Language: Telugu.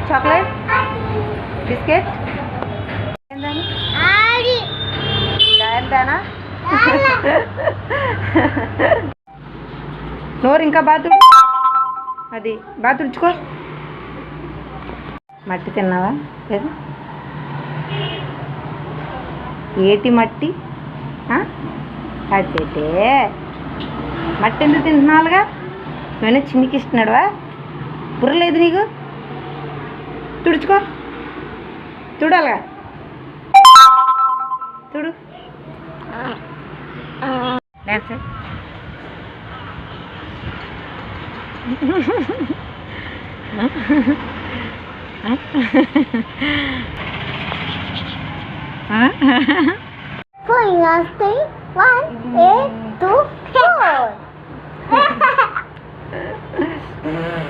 చాక్లెట్ బిస్కెట్ దానా నోరు ఇంకా బాతుడు అది బాతుడుచుకో మట్టి తిన్నావా లేదు ఏటి మట్టి అట్టేటే మట్టి ఎందుకు తింటున్నావుగా నేను చిన్నికి ఇస్తున్నాడువా బుర్రలేదు నీకు తుడుచుకో తుడాలిగా తుడు డాన్స్ One, 8, 2, 4.